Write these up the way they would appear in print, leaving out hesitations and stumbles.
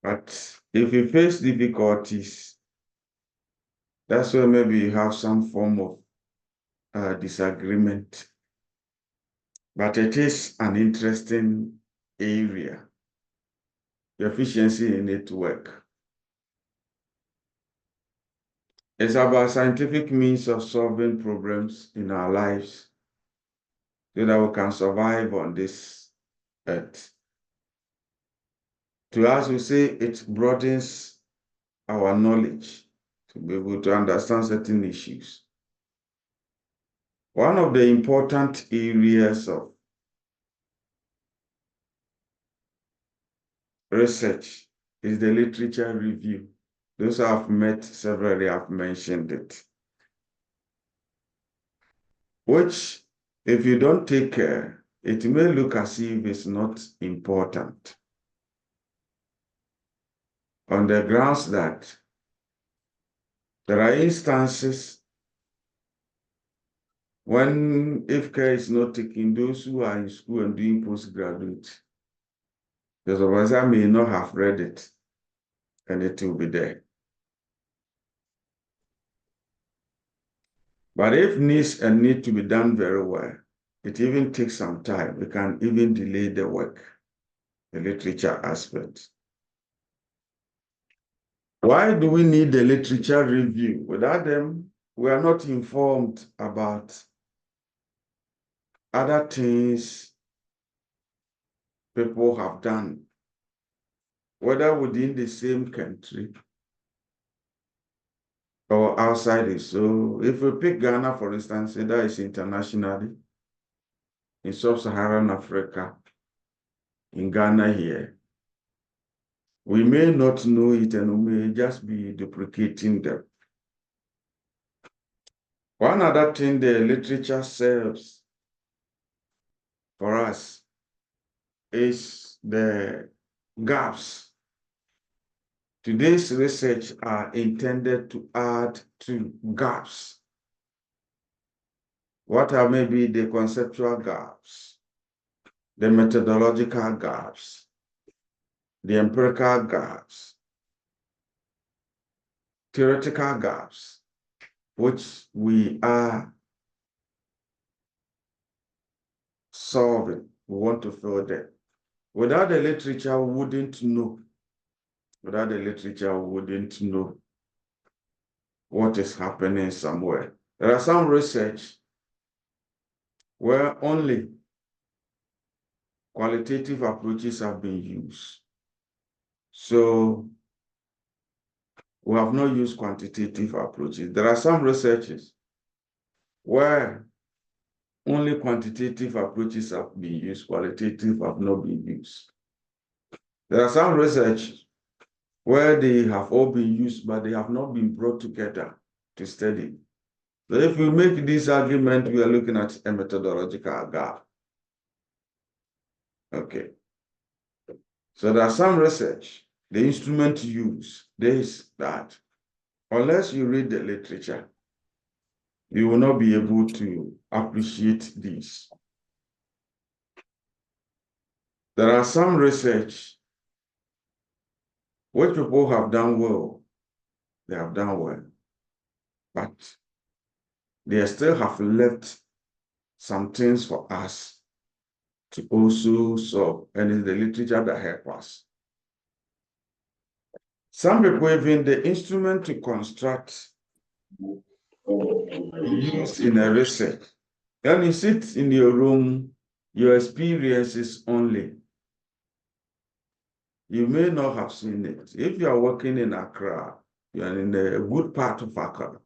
But if you face difficulties, that's where maybe you have some form of disagreement. But it is an interesting area. The efficiency in it work. It's about scientific means of solving problems in our lives so that we can survive on this earth. To us, we say it broadens our knowledge to be able to understand certain issues. One of the important areas of research is the literature review. Those I've met several have mentioned it. Which, if you don't take care, it may look as if it's not important. On the grounds that there are instances when, if care is not taken, those who are in school and doing postgraduate, the supervisor may not have read it, and it will be there. But if needs and need to be done very well, it even takes some time. We can even delay the work, the literature aspect. Why do we need the literature review? Without them, we are not informed about other things people have done, whether within the same country or outside it. So if we pick Ghana, for instance, that is internationally, in sub-Saharan Africa, in Ghana here, we may not know it and we may just be duplicating them. One other thing the literature serves for us is the gaps. Today's research are intended to add to gaps. What are maybe the conceptual gaps, the methodological gaps, the empirical gaps, theoretical gaps, which we are solving. We want to fill them. Without the literature, we wouldn't know. Without the literature, we wouldn't know what is happening somewhere. There are some research where only qualitative approaches have been used. So we have not used quantitative approaches. There are some researches where only quantitative approaches have been used, qualitative have not been used. There are some research where they have all been used, but they have not been brought together to study. So if we make this argument, we are looking at a methodological gap. Okay. So there are some research, the instrument used, this, that. Unless you read the literature, you will not be able to appreciate this. There are some research which people have done well. They have done well, but they still have left some things for us to also solve, and it's the literature that helps us. Some people, even the instrument to construct used in a research. When you sit in your room, your experiences only. You may not have seen it. If you are working in Accra, you are in a good part of Accra.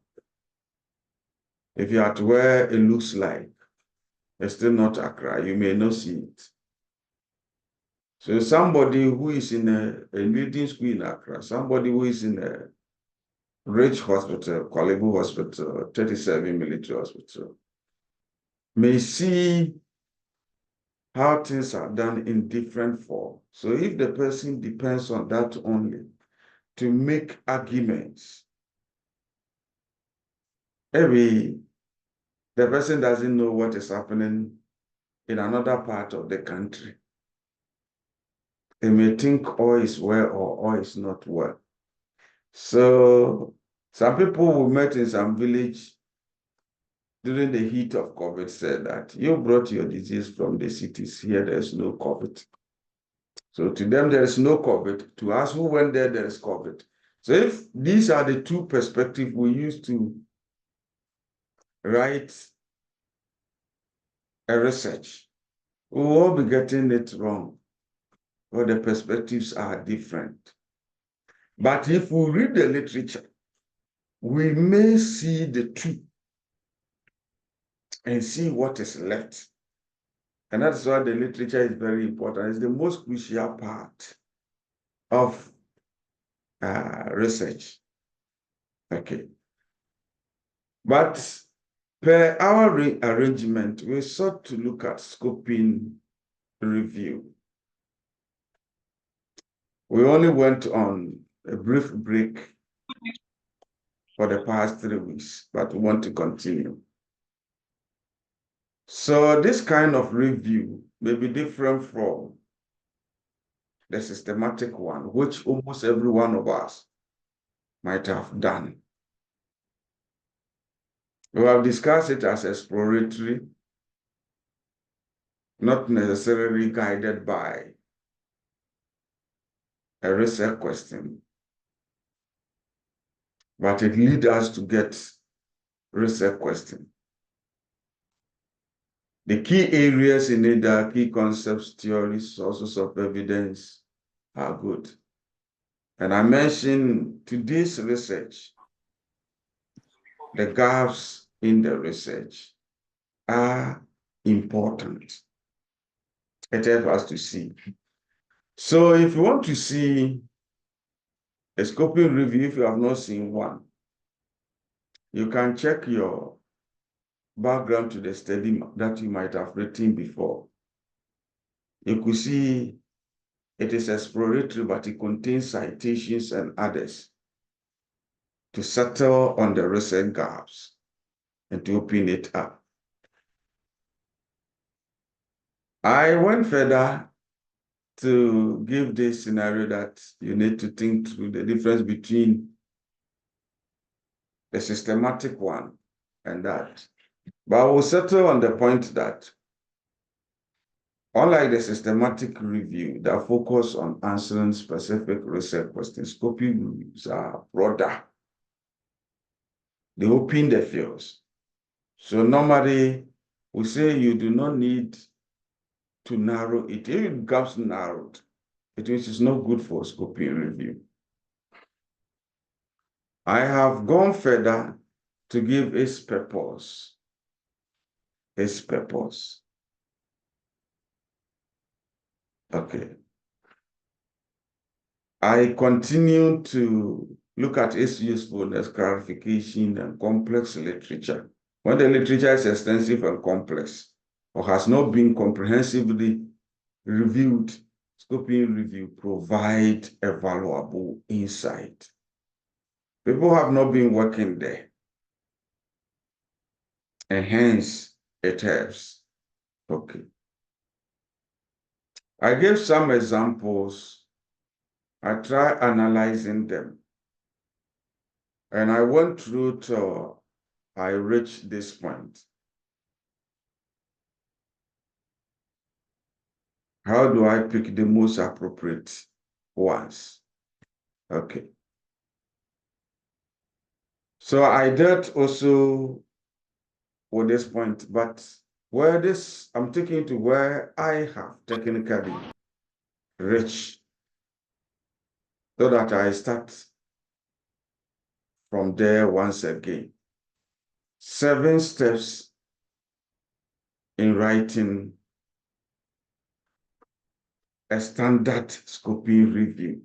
If you are to where it looks like, it's still not Accra, you may not see it. So somebody who is in a leading school in Accra, somebody who is in a rich hospital, Kwalebu Hospital, 37 military hospital, may see how things are done in different forms. So if the person depends on that only to make arguments, maybe the person doesn't know what is happening in another part of the country. They may think all is well or all is not well. So some people we met in some village during the heat of COVID said that you brought your disease from the cities. Here there's no COVID. So to them, there is no COVID. To us who went there, there is COVID. So if these are the two perspectives we use to write a research, we will all be getting it wrong, or the perspectives are different. But if we read the literature, we may see the two and see what is left. And that's why the literature is very important. It's the most crucial part of research. Okay. But per our arrangement, we sought to look at scoping review. We only went on a brief break for the past 3 weeks, but we want to continue. So this kind of review may be different from the systematic one, which almost every one of us might have done. We have discussed it as exploratory, not necessarily guided by a research question, but it leads us to get research question. The key areas in it are key concepts, theories, sources of evidence are good. And I mentioned today's research, the gaps in the research are important. It helps us to see. So if you want to see a scoping review, if you have not seen one, you can check your background to the study that you might have written before. You could see it is exploratory, but it contains citations and others to settle on the research gaps and to open it up. I went further to give this scenario that you need to think through the difference between the systematic one and that. But I will settle on the point that unlike the systematic review that focus on answering specific research questions, scoping reviews are broader. They open the fields. So normally we say you do not need to narrow it. If it becomes narrowed, it means it's not good for scoping review. I have gone further to give its purpose. Its purpose. Okay. I continue to look at its usefulness, clarification, and complex literature. When the literature is extensive and complex, or has not been comprehensively reviewed, scoping review provide a valuable insight. People have not been working there, and hence it helps. Okay. I gave some examples. I tried analyzing them. And I went through till I reached this point. How do I pick the most appropriate ones? Okay. So I dealt also with this point, but where this, I'm taking to where I have technically reached so that I start from there once again. 7 steps in writing a standard scoping review.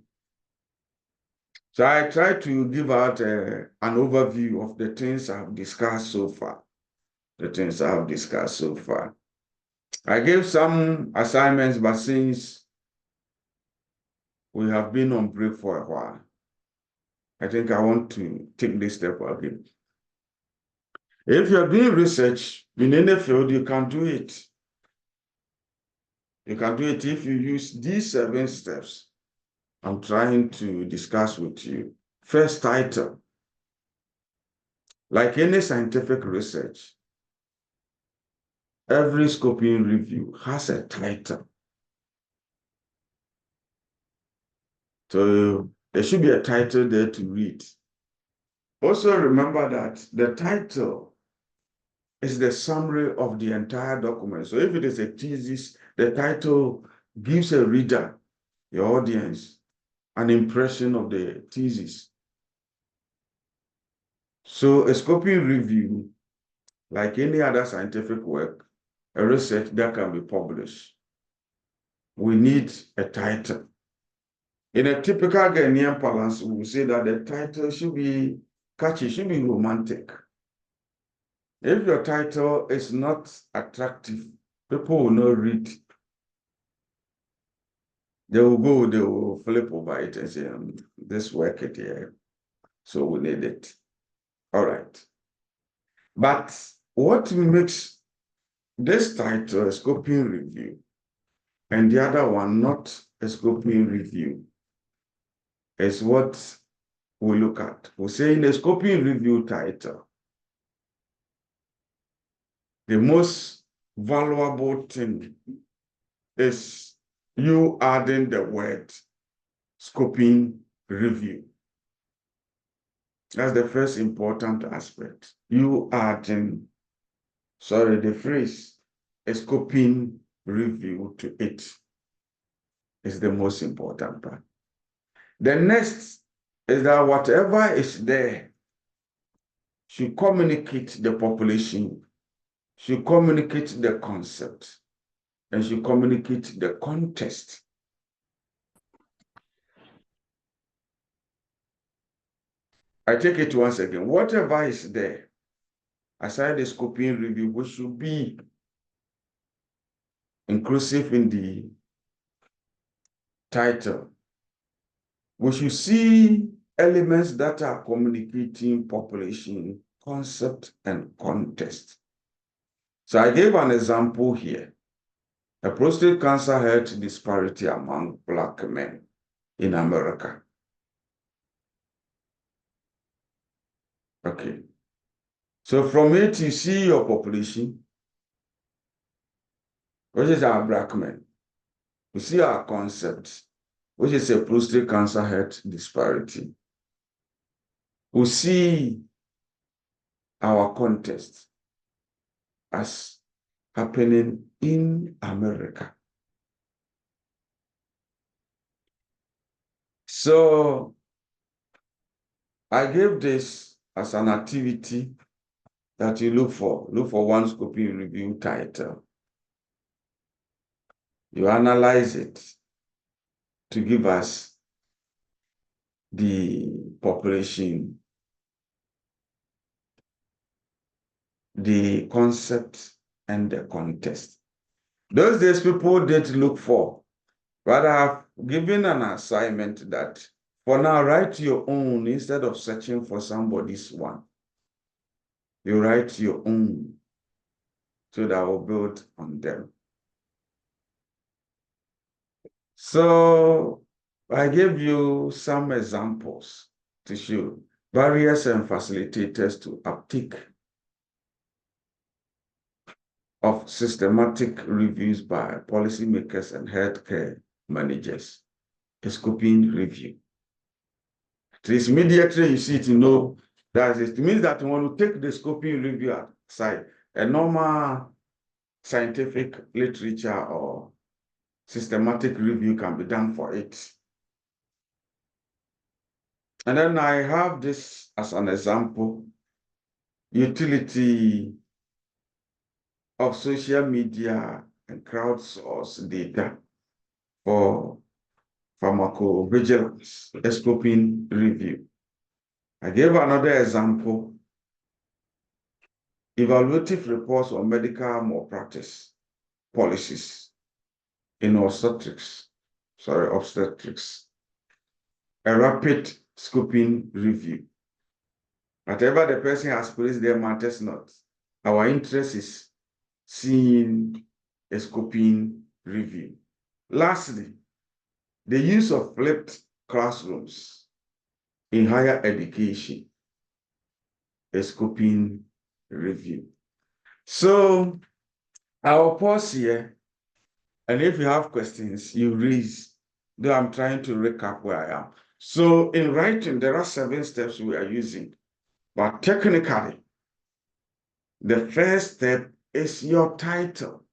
So I try to give out an overview of the things I've discussed so far. I gave some assignments, but since we have been on break for a while, I think I want to take this step again. If you're doing research in any field, you can do it. You can do it if you use these 7 steps I'm trying to discuss with you. First, title. Like any scientific research, every scoping review has a title. So there should be a title there to read. Also remember that the title is the summary of the entire document. So if it is a thesis, the title gives a reader, your audience, an impression of the thesis. So a scoping review, like any other scientific work, a research that can be published, we need a title. In a typical Ghanaian parlance, we will say that the title should be catchy, should be romantic. If your title is not attractive, people will not read. They will flip over it and say, this work it here, so we need it. All right. But what makes this title a scoping review and the other one not a scoping review is what we look at. We say in a scoping review title, the most valuable thing is you adding the word scoping review. That's the first important aspect. You adding, the phrase, a scoping review to it is the most important part. The next is that whatever is there should communicate the population, should communicate the concept, and should communicate the context. I take it once again. Whatever is there, aside the scoping review, which should be inclusive in the title, we should see elements that are communicating population, concept, and context. So I gave an example here. A prostate cancer health disparity among Black men in America. Okay. So from it, you see your population, which is our Black men. You see our concept, which is a prostate cancer health disparity. We see our context as happening in America. So I gave this as an activity that you look for. Look for one scoping review title. You analyze it to give us the population, the concept, and the context. Those days, people did look for, but I have given an assignment that for now, write your own instead of searching for somebody's one. You write your own so that we'll build on them. So I gave you some examples to show barriers and facilitators to uptake of systematic reviews by policymakers and healthcare managers. A scoping review. It is immediately you see to know that it means that when you take the scoping review aside, a normal scientific literature or systematic review can be done for it. And then I have this as an example, utility of social media and crowdsourced data for pharmacovigilance, a scoping review. I gave another example, evaluative reports on medical malpractice policies in obstetrics, a rapid scoping review. Whatever the person has placed there matters not. Our interest is seeing a scoping review. Lastly, the use of flipped classrooms in higher education, a scoping review. So I'll pause here, and if you have questions, you raise, though I'm trying to recap where I am. So in writing, there are 7 steps we are using, but technically, the first step is your title.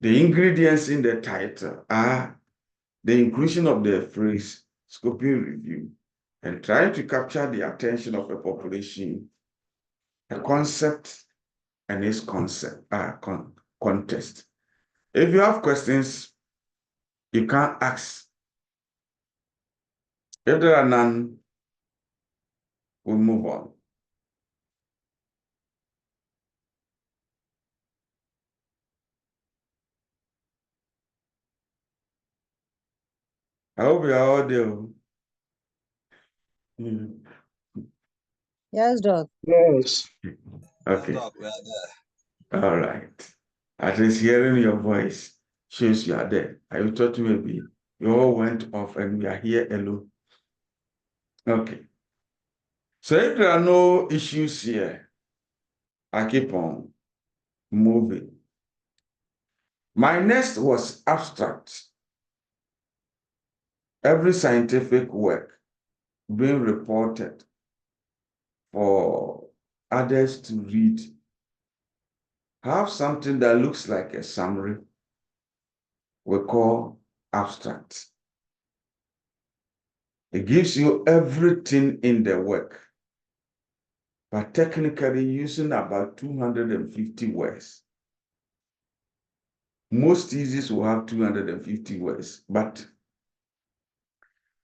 The ingredients in the title are the inclusion of the phrase scoping review and trying to capture the attention of a population, a concept, and its context. If you have questions, you can ask. If there are none, we'll move on. I hope you are all there. Yes, Doc. Yes. Okay. Doc, we are there. All right. At least hearing your voice shows you are there. I thought maybe you all went off and we are here alone. Okay. So if there are no issues here, I keep on moving. My next was abstract. Every scientific work being reported for others to read have something that looks like a summary we call abstract. It gives you everything in the work, but technically using about 250 words. Most theses will have 250 words, but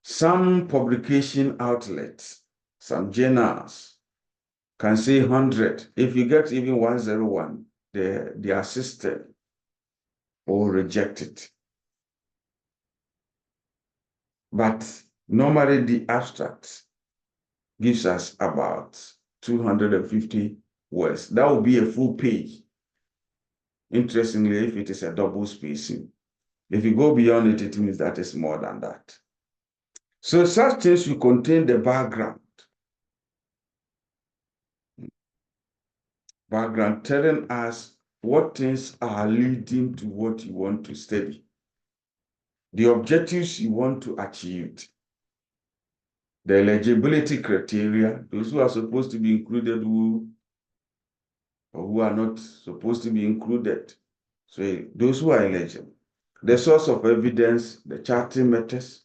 some publication outlets, some journals can say 100. If you get even 101, the assistant will reject it. But normally the abstract gives us about 250 words. That will be a full page. Interestingly, if it is a double spacing. If you go beyond it, it means that it's more than that. So such things will contain the background. Background telling us what things are leading to what you want to study, the objectives you want to achieve, the eligibility criteria, those who are supposed to be included or who are not supposed to be included. So those who are eligible, the source of evidence, the charting methods,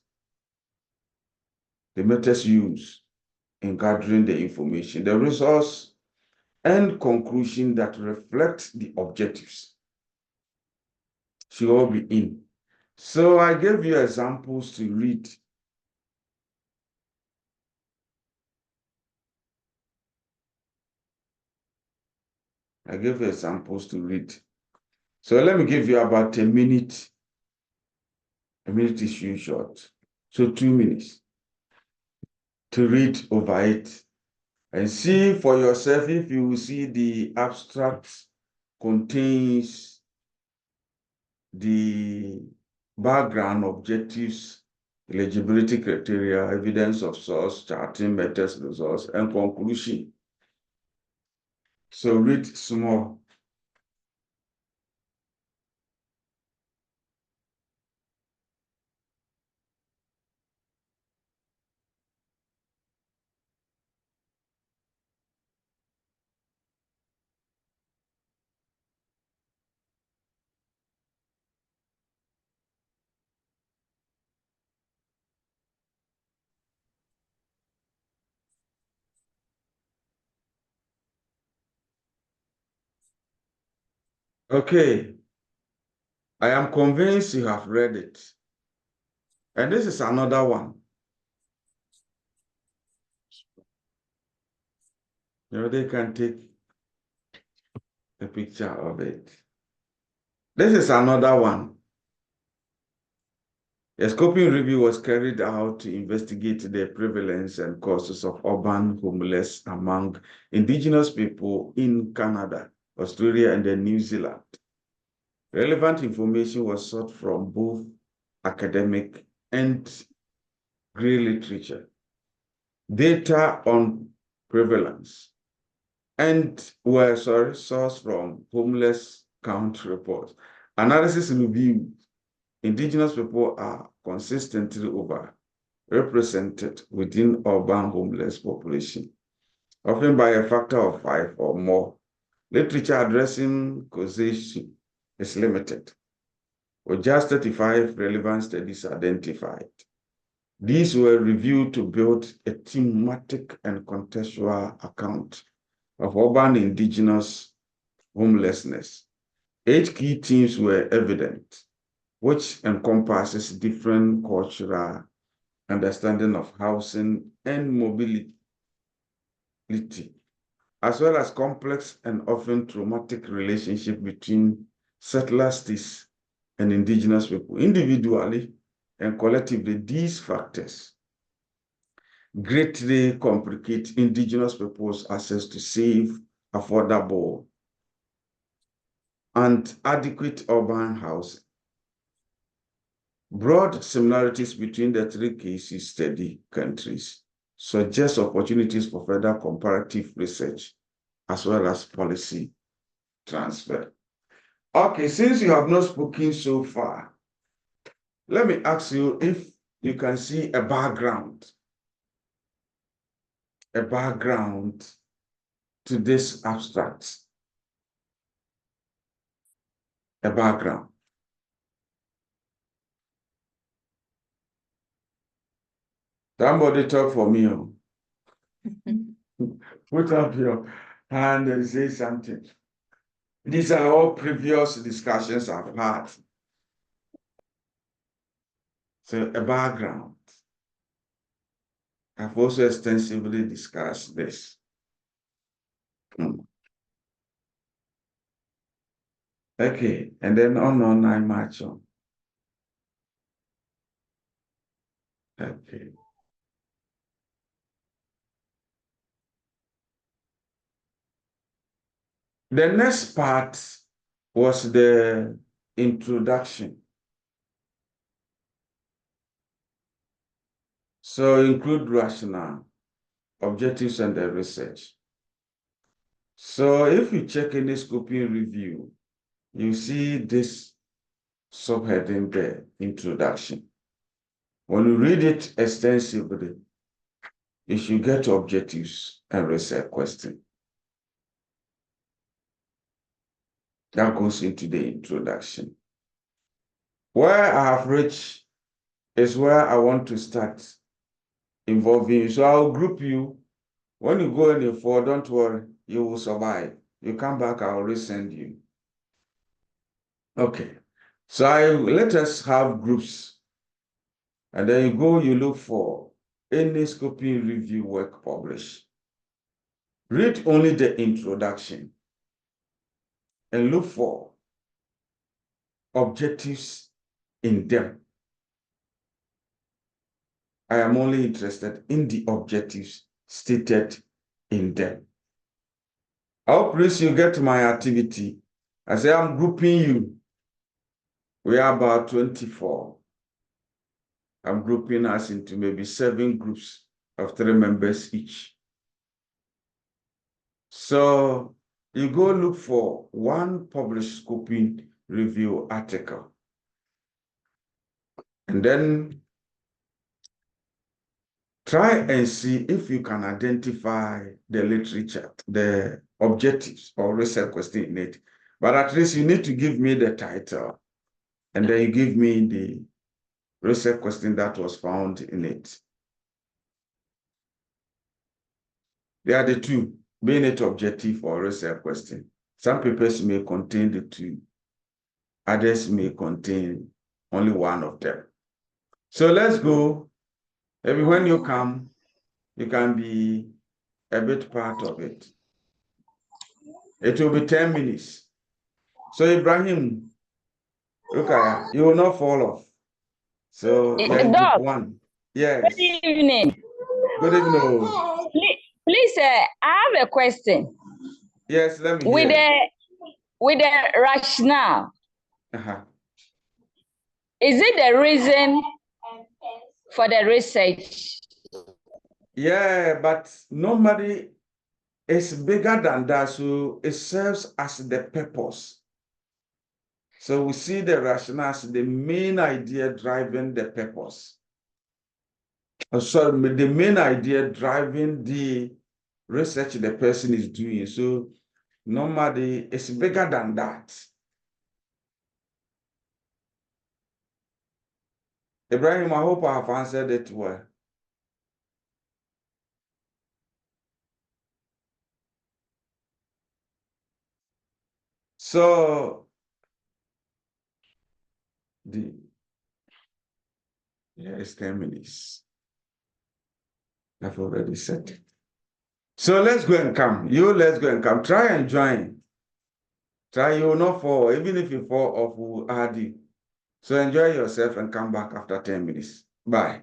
the methods used in gathering the information, the resource and conclusion that reflect the objectives should all be in. So I gave you examples to read. I gave you examples to read. So let me give you about a minute. A minute is too short. So 2 minutes to read over it and see for yourself if you will see the abstract contains the background, objectives, eligibility criteria, evidence of source, charting methods, resource, and conclusion. So read small. Okay, I am convinced you have read it. And this is another one. They can take a picture of it. This is another one. A scoping review was carried out to investigate the prevalence and causes of urban homelessness among indigenous people in Canada, Australia, and then New Zealand. Relevant information was sought from both academic and grey literature, data on prevalence, and were sourced from homeless count reports. Analysis reviewed indigenous people are consistently overrepresented within urban homeless population, often by a factor of 5 or more. Literature addressing causation is limited, with just 35 relevant studies identified. These were reviewed to build a thematic and contextual account of urban indigenous homelessness. 8 key themes were evident, which encompasses different cultural understanding of housing and mobility, as well as complex and often traumatic relationship between settler states and indigenous people. Individually and collectively, these factors greatly complicate indigenous people's access to safe, affordable, and adequate urban housing. Broad similarities between the 3 case study countries suggest opportunities for further comparative research as well as policy transfer. Okay, since you have not spoken so far, let me ask you if you can see a background to this abstract. A background. Somebody talk for me. Put up your hand and say something. These are all previous discussions I've had. So a background. I've also extensively discussed this. Okay, and then on I march on. Okay. The next part was the introduction. So include rationale, objectives, and the research. So if you check any scoping review, you see this subheading there, introduction. When you read it extensively, you should get to objectives and research question. That goes into the introduction. Where I have reached is where I want to start involving you. So I'll group you. When you go any for, don't worry, you will survive. You come back, I'll resend you. Okay. So let us have groups. And then you go, you look for any scoping review work published. Read only the introduction and look for objectives in them. I am only interested in the objectives stated in them. I hope please you get my activity. I say I'm grouping you. We are about 24. I'm grouping us into maybe 7 groups of 3 members each. So you go look for one published scoping review article. And then try and see if you can identify the literature, the objectives or research question in it. But at least you need to give me the title. And then you give me the research question that was found in it. They are the 2, being it objective or research question. Some papers may contain the 2. Others may contain only one of them. So let's go. Maybe when you come, you can be a bit part of it. It will be 10 minutes. So Ibrahim, look at you will not fall off. So let's do one. Yes. Good evening. Good evening. Please, I have a question. Yes, let me hear. With the rationale, Is it the reason for the research? Yeah, but normally it's bigger than that, so it serves as the purpose. So we see the rationale as the main idea driving the purpose. So the main idea driving the research the person is doing. So normally it's bigger than that. Ibrahim, I hope I have answered it well. So it's 10 minutes. I've already said it. So let's go and come. Let's go and come. Try and join. Try, you will not fall. Even if you fall off, we'll add you. So enjoy yourself and come back after 10 minutes. Bye.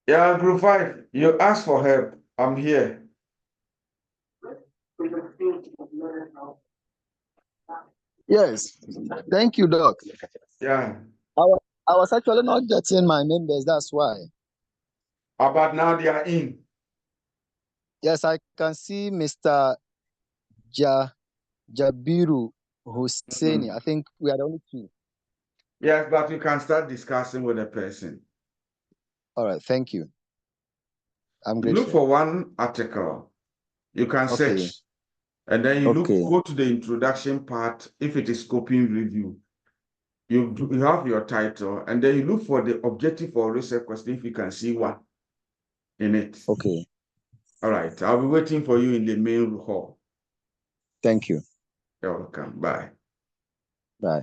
Yeah, group 5, you asked for help. I'm here. Yes. Thank you, Doc. Yeah. I was actually not getting my members. That's why. But now they are in. Yes, I can see Mr. Jabiru Husseini. I think we are the only two. Yes, but you can start discussing with the person. All right. Thank you. I'm You look grateful. for one article. You can search. And then you go to the introduction part. If it is scoping review, you have your title, and then you look for the objective or research question if you can see one in it. Okay. All right. I'll be waiting for you in the main hall. Thank you. You're welcome. Bye. Bye.